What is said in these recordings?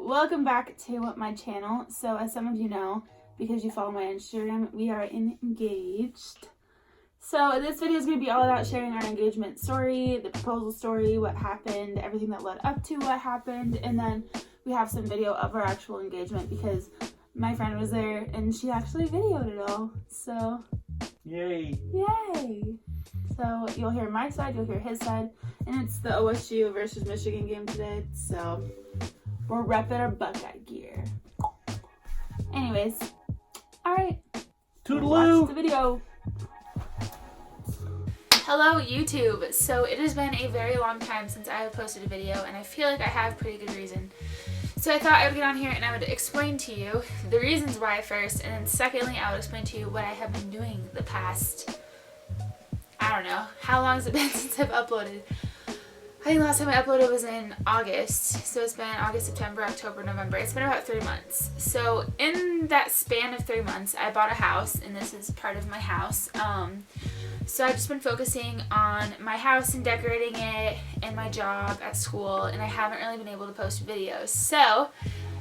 welcome back to my channel. So as some of you know, because you follow my Instagram, we are engaged. So this video is going to be all about sharing our engagement story, the proposal story, what happened, everything that led up to what happened, and then we have some video of our actual engagement because my friend was there and she actually videoed it all. So yay! So you'll hear my side, you'll hear his side, and it's the OSU versus Michigan game today. So we're repping our Buckeye gear. Anyways, alright. Toodaloo! Watch the video. Hello YouTube. So it has been a very long time since I have posted a video, and I feel like I have pretty good reason. So I thought I would get on here and I would explain to you the reasons why first, and then secondly I would explain to you what I have been doing the past, I don't know, how long has it been since I've uploaded? I think the last time I uploaded was in August, so it's been August, September, October, November. It's been about 3 months. So in that span of 3 months, I bought a house, and this is part of my house. So I've just been focusing on my house and decorating it and my job at school, and I haven't really been able to post videos. So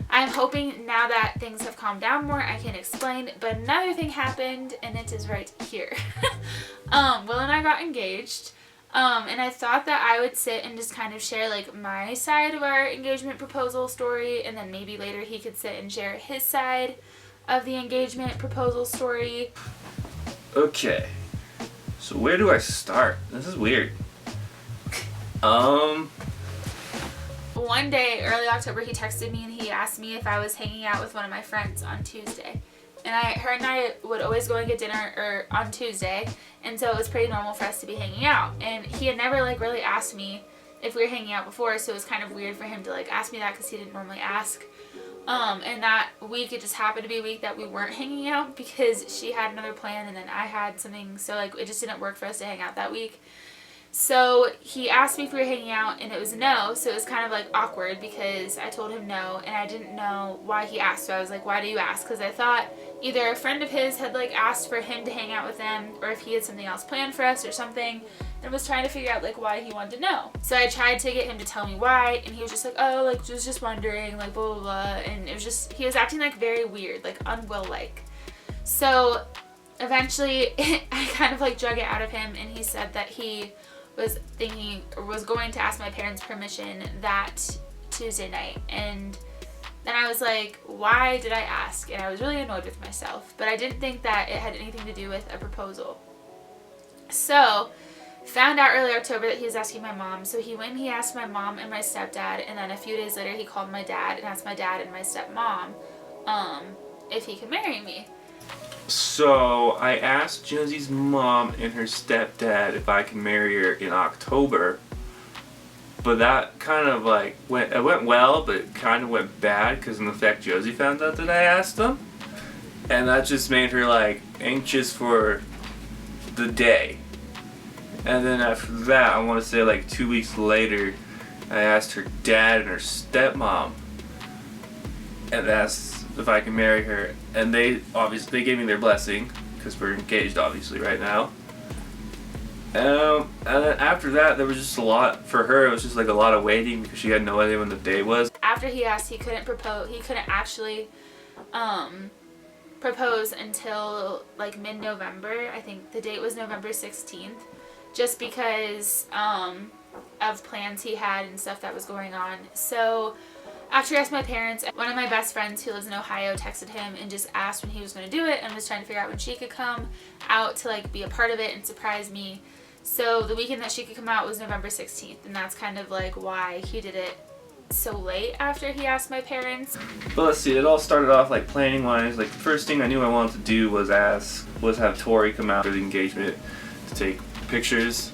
I'm hoping now that things have calmed down more, I can explain. But another thing happened, and it is right here. Will and I got engaged. And I thought that I would sit and just kind of share like my side of our engagement proposal story, and then maybe later he could sit and share his side of the engagement proposal story. Okay, so where do I start? This is weird. One day, early October, he texted me and he asked me if I was hanging out with one of my friends on Tuesday. And her and I would always go and get dinner on Tuesday, and so it was pretty normal for us to be hanging out. And he had never like really asked me if we were hanging out before, so it was kind of weird for him to like ask me that because he didn't normally ask. And that week it just happened to be a week that we weren't hanging out because she had another plan and then I had something, so like it just didn't work for us to hang out that week. So he asked me if we were hanging out and it was no, so it was kind of like awkward because I told him no and I didn't know why he asked. So I was like, why do you ask? Because I thought either a friend of his had like asked for him to hang out with them, or if he had something else planned for us or something, and was trying to figure out like why he wanted to know. So I tried to get him to tell me why, and he was just like, oh, like just wondering, like blah blah blah, and it was just, he was acting like very weird, like unwill like. So eventually I kind of like drug it out of him, and he said that he was thinking, or was going to ask my parents' permission that Tuesday night. And then I was like, why did I ask? And I was really annoyed with myself, but I didn't think that it had anything to do with a proposal. So found out early October that he was asking my mom, so he went and he asked my mom and my stepdad, and then a few days later he called my dad and asked my dad and my stepmom if he could marry me. So I asked Josie's mom and her stepdad if I can marry her in October, but that kind of like went well, but it kind of went bad because in effect Josie found out that I asked them, and that just made her like anxious for the day. And then after that, I want to say like 2 weeks later, I asked her dad and her stepmom and asked if I can marry her, and they gave me their blessing because we're engaged obviously right now. And then after that, there was just a lot for her. It was just like a lot of waiting because she had no idea when the day was. After he asked, he couldn't propose. He couldn't actually propose until like mid-November. I think the date was November 16th, just because of plans he had and stuff that was going on. So after I asked my parents, one of my best friends who lives in Ohio texted him and just asked when he was going to do it, and was trying to figure out when she could come out to like be a part of it and surprise me. So the weekend that she could come out was November 16th, and that's kind of like why he did it so late after he asked my parents. But let's see, it all started off like planning wise. Like the first thing I knew I wanted to do was have Tori come out for the engagement to take pictures.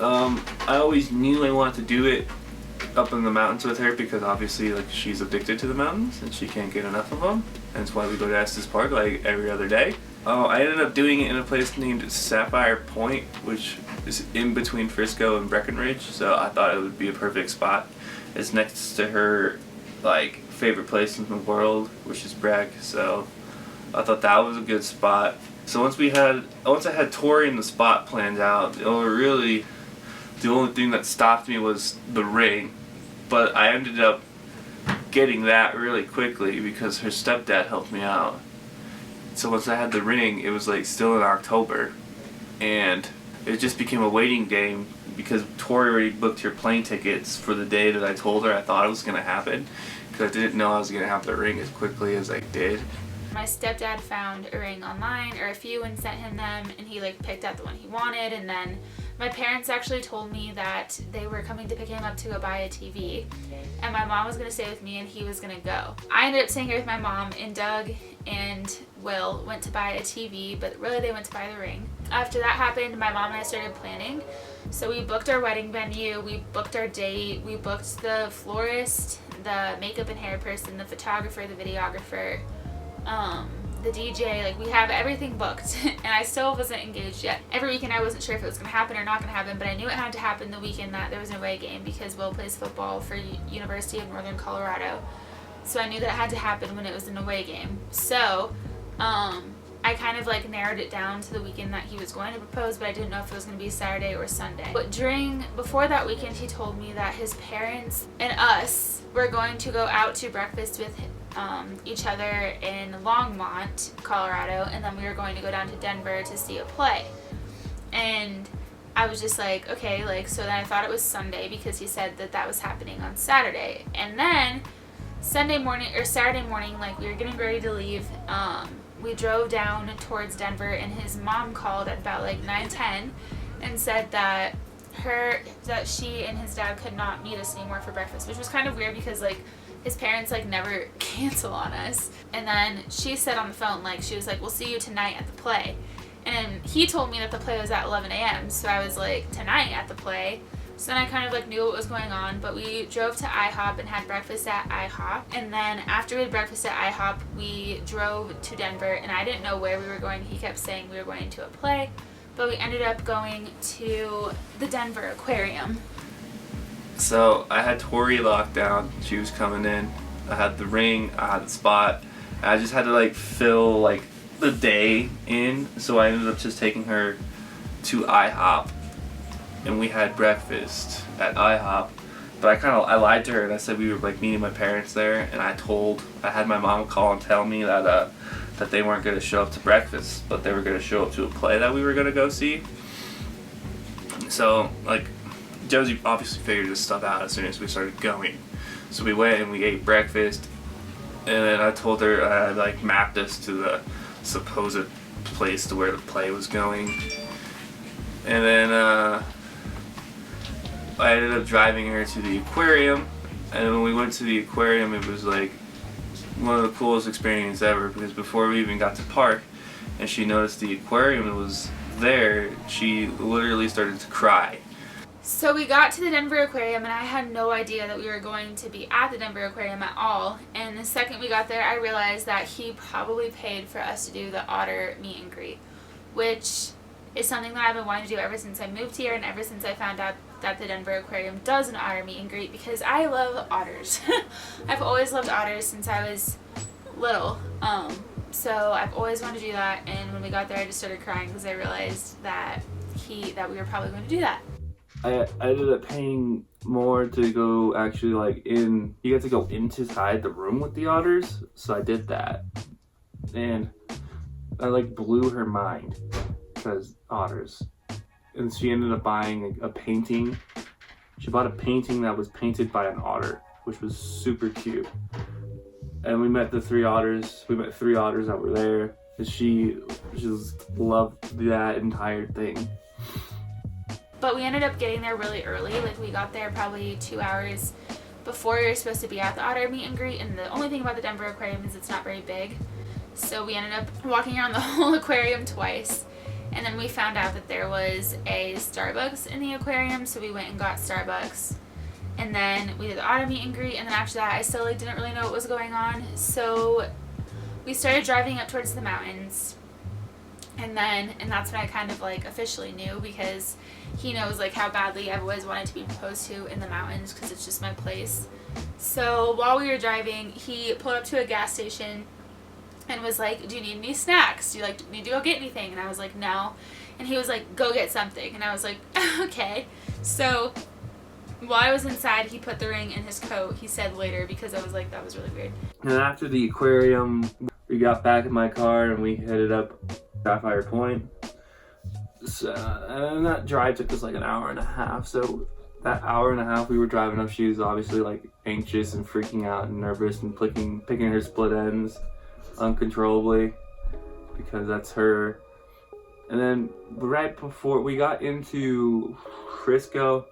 I always knew I wanted to do it up in the mountains with her because obviously like she's addicted to the mountains and she can't get enough of them, and that's why we go to Estes Park like every other day. I ended up doing it in a place named Sapphire Point, which is in between Frisco and Breckenridge, so I thought it would be a perfect spot. It's next to her like favorite place in the world, which is Breck, so I thought that was a good spot. So once I had Tori and the spot planned out, the only thing that stopped me was the ring. But I ended up getting that really quickly because her stepdad helped me out. So once I had the ring, it was like still in October, and it just became a waiting game because Tori already booked her plane tickets for the day that I told her I thought it was going to happen, because I didn't know I was going to have the ring as quickly as I did. My stepdad found a ring online, or a few, and sent him them, and he like picked out the one he wanted. And then my parents actually told me that they were coming to pick him up to go buy a TV, and my mom was going to stay with me and he was going to go. I ended up staying here with my mom, and Doug and Will went to buy a TV, but really they went to buy the ring. After that happened, my mom and I started planning. So we booked our wedding venue, we booked our date, we booked the florist, the makeup and hair person, the photographer, the videographer, the DJ. Like, we have everything booked, and I still wasn't engaged yet. Every weekend I wasn't sure if it was going to happen or not going to happen, but I knew it had to happen the weekend that there was an away game, because Will plays football for University of Northern Colorado. So I knew that it had to happen when it was an away game. So I kind of like narrowed it down to the weekend that he was going to propose, but I didn't know if it was going to be Saturday or Sunday. But before that weekend, he told me that his parents and us were going to go out to breakfast with each other in Longmont, Colorado, and then we were going to go down to Denver to see a play. And I was just like, okay, like, so then I thought it was Sunday because he said that that was happening on Saturday. And then Saturday morning, like, we were getting ready to leave, we drove down towards Denver, and his mom called at about like 9:10 and said that she and his dad could not meet us anymore for breakfast, which was kind of weird because like his parents like never cancel on us. And then she said on the phone, like, she was like, we'll see you tonight at the play. And he told me that the play was at 11 a.m. So I was like, tonight at the play? So then I kind of like knew what was going on, but we drove to IHOP and had breakfast at IHOP. And then after we had breakfast at IHOP, we drove to Denver, and I didn't know where we were going. He kept saying we were going to a play, but we ended up going to the Denver Aquarium. So I had Tori locked down. She was coming in. I had the ring. I had the spot. I just had to like fill like the day in. So I ended up just taking her to IHOP, and we had breakfast at IHOP. But I lied to her, and I said we were like meeting my parents there, and I had my mom call and tell me that they weren't going to show up to breakfast, but they were going to show up to a play that we were going to go see. So like, Josie obviously figured this stuff out as soon as we started going. So we went and we ate breakfast, and then I told her I like mapped us to the supposed place to where the play was going. And then I ended up driving her to the aquarium, and when we went to the aquarium, it was like one of the coolest experiences ever, because before we even got to park and she noticed the aquarium was there, she literally started to cry. So we got to the Denver Aquarium, and I had no idea that we were going to be at the Denver Aquarium at all. And the second we got there, I realized that he probably paid for us to do the otter meet and greet, which is something that I've been wanting to do ever since I moved here, and ever since I found out that the Denver Aquarium does an otter meet and greet, because I love otters. I've always loved otters since I was little. So I've always wanted to do that, and when we got there I just started crying because I realized that we were probably going to do that. I ended up paying more to go actually like in. You got to go inside the room with the otters, so I did that, and I like blew her mind because otters. And she ended up buying a painting. She bought a painting that was painted by an otter, which was super cute. And we met the three otters. We met three otters that were there. And she just loved that entire thing. But we ended up getting there really early. Like, we got there probably 2 hours before we were supposed to be at the otter meet and greet. And the only thing about the Denver Aquarium is it's not very big. So we ended up walking around the whole aquarium twice. And then we found out that there was a Starbucks in the aquarium, so we went and got Starbucks. And then we did the otter meet and greet, and then after that I still like didn't really know what was going on. So we started driving up towards the mountains. And that's when I kind of like officially knew, because he knows like how badly I've always wanted to be proposed to in the mountains, because it's just my place. So while we were driving, he pulled up to a gas station and was like, do you need any snacks? Do you like need to go get anything? And I was like, no. And he was like, go get something. And I was like, okay. So While I was inside, he put the ring in his coat, he said later, because I was like, that was really weird. And after the aquarium, we got back in my car and we headed up Sapphire Point. So, and that drive took us like an hour and a half. So that hour and a half we were driving up, she was obviously like anxious and freaking out and nervous and picking her split ends uncontrollably, because that's her. And then right before we got into Frisco,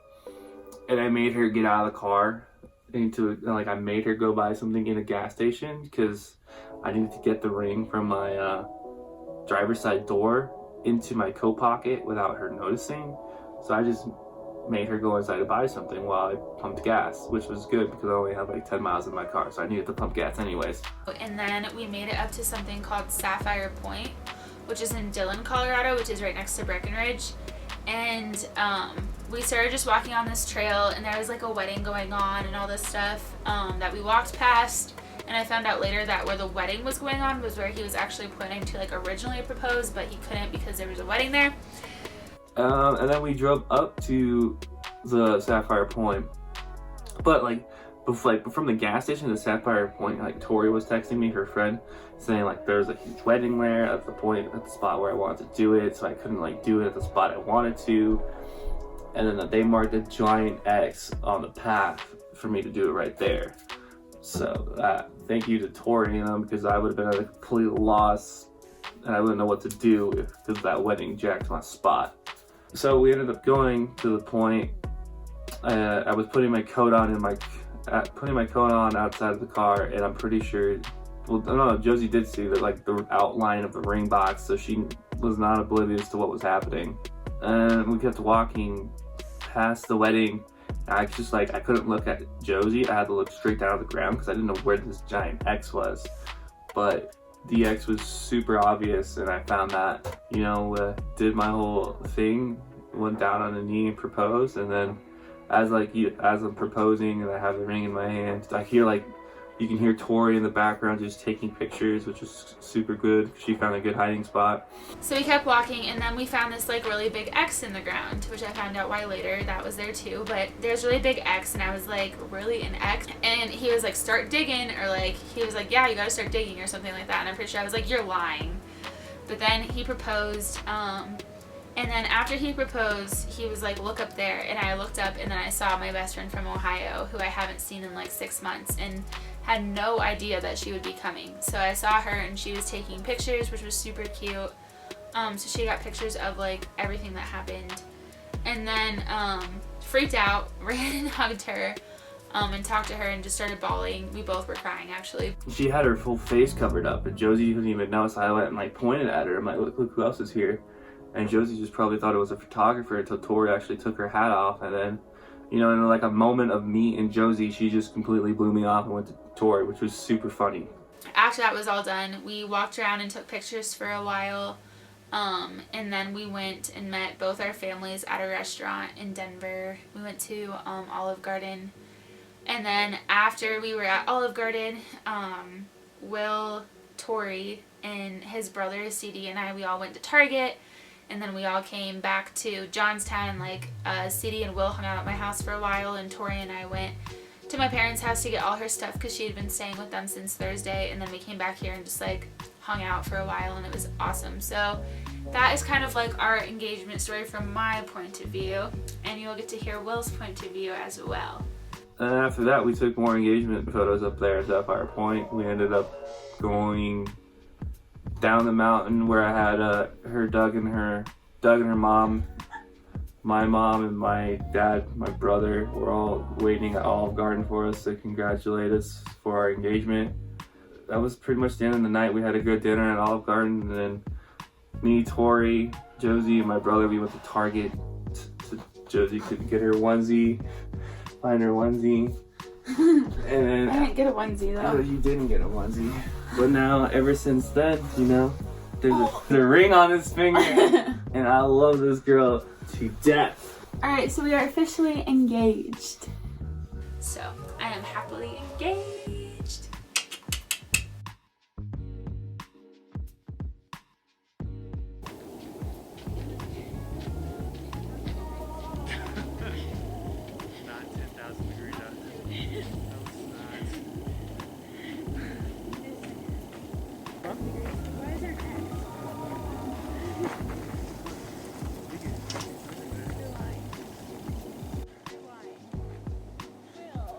and I made her get out of the car I made her go buy something in a gas station because I needed to get the ring from my driver's side door into my coat pocket without her noticing. So I just made her go inside to buy something while I pumped gas, which was good because I only had like 10 miles in my car, so I needed to pump gas anyways. And then we made it up to something called Sapphire Point, which is in Dillon, Colorado, which is right next to Breckenridge. And we started just walking on this trail, and there was like a wedding going on and all this stuff that we walked past. And I found out later that where the wedding was going on was where he was actually planning to like originally propose, but he couldn't because there was a wedding there. And then we drove up to the Sapphire Point, but from the gas station to Sapphire Point, like Tori was texting me, her friend, saying like there's a huge wedding there at the spot where I wanted to do it, so I couldn't like do it at the spot I wanted to. And then they marked a giant X on the path for me to do it right there. So thank you to Tori and them, because I would have been at a complete loss and I wouldn't know what to do because that wedding jacked my spot. So we ended up going to the point. I was putting my coat on outside of the car, and I'm pretty sure, well, no, Josie did see that, like the outline of the ring box, so she was not oblivious to what was happening. And we kept walking past the wedding. I couldn't look at Josie. I had to look straight down at the ground because I didn't know where this giant X was. But the X was super obvious, and I found that, did my whole thing, went down on a knee and proposed. And then as I'm proposing and I have the ring in my hand, you can hear Tori in the background just taking pictures, which is super good. She found a good hiding spot. So we kept walking, and then we found this like really big X in the ground, which I found out why later that was there too. But there's a really big X, and I was like, really, an X? And he was like, start digging, or like he was like, yeah, you gotta start digging or something like that. And I'm pretty sure I was like, you're lying. But then he proposed, and then after he proposed, he was like, look up there. And I looked up, and then I saw my best friend from Ohio, who I haven't seen in like 6 months, and had no idea that she would be coming. So I saw her, and she was taking pictures, which was super cute. So she got pictures of like everything that happened. And then freaked out, ran and hugged her, and talked to her and just started bawling. We both were crying, actually. She had her full face covered up, and Josie didn't even know, so I went and like pointed at her. I'm like, look who else is here. And Josie just probably thought it was a photographer until Tori actually took her hat off. And then, in like a moment of me and Josie, she just completely blew me off and went to Tori, which was super funny. After that was all done, we walked around and took pictures for a while. And then we went and met both our families at a restaurant in Denver. We went to Olive Garden. And then after we were at Olive Garden, Will, Tori, and his brother, CD, and we all went to Target. And then we all came back to Johnstown. Like CD and Will hung out at my house for a while, and Tori and I went to my parents' house to get all her stuff because she had been staying with them since Thursday. And then we came back here and just like hung out for a while, and it was awesome. So that is kind of like our engagement story from my point of view, and you'll get to hear Will's point of view as well. And after that, we took more engagement photos up there at Sapphire Point. We ended up going down the mountain where I had Doug and her mom, my mom, and my dad, my brother, were all waiting at Olive Garden for us to congratulate us for our engagement. That was pretty much the end of the night. We had a good dinner at Olive Garden, and then me, Tori, Josie, and my brother, we went to Target so Josie could get her onesie, find her onesie. And then, I didn't get a onesie though. Oh, you didn't get a onesie. But now, ever since then, there's a ring on his finger, and I love this girl to death. Alright, so we are officially engaged. So, I am happily engaged. Not Why is there an X? Why? Will.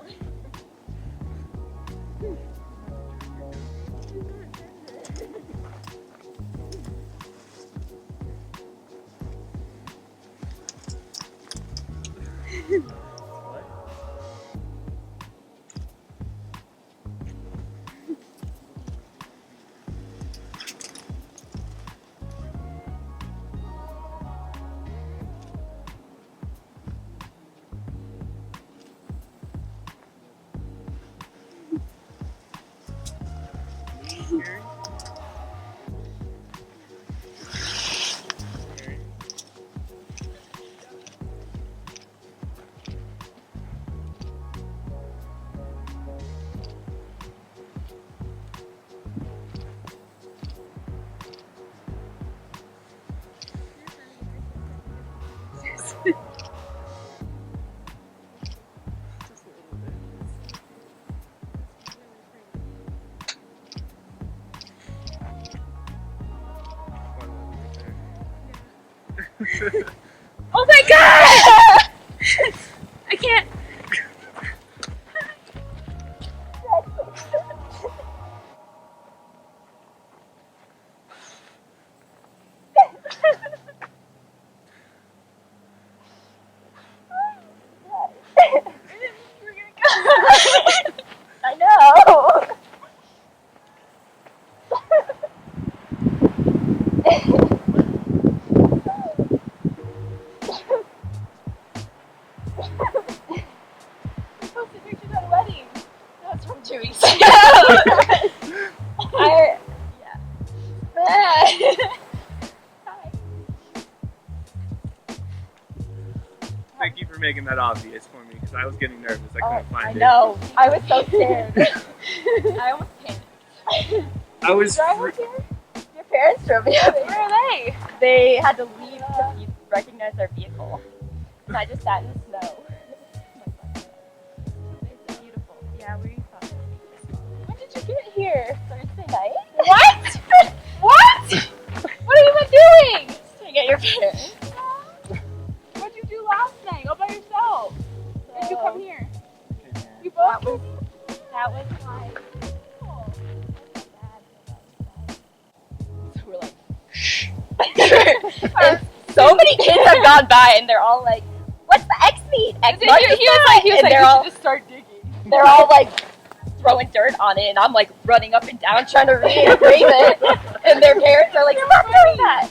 Oh my god! I can't. I know. We posted pictures at a wedding. That was from 2 weeks ago. Yeah. Hi. Thank you for making that obvious for me because I was getting nervous. I couldn't find it. I know. I was so scared. I almost panicked. I was. Your parents drove me up. Where are they? They had to leave because you recognized our vehicle. And I just sat in the snow. It's beautiful. Yeah, where you from? When did you get here? Thursday night? What? What? What have you been doing? Staying at your parents. What did you do last night? All by yourself? Or did you come here? You both? That was my. So we're like, and so many kids have gone by, and they're all like, "What's the X mean?" X He was like, and they're all just start digging. they're all like throwing dirt on it, and I'm like running up and down trying to read it, and their parents are like, "Stop doing that!"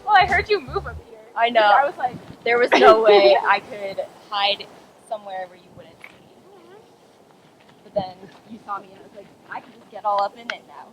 Well, I heard you move up here. I know. I was like, There was no way I could hide somewhere where you wouldn't see me. But then you saw me, and I was like, I can just get all up in it now.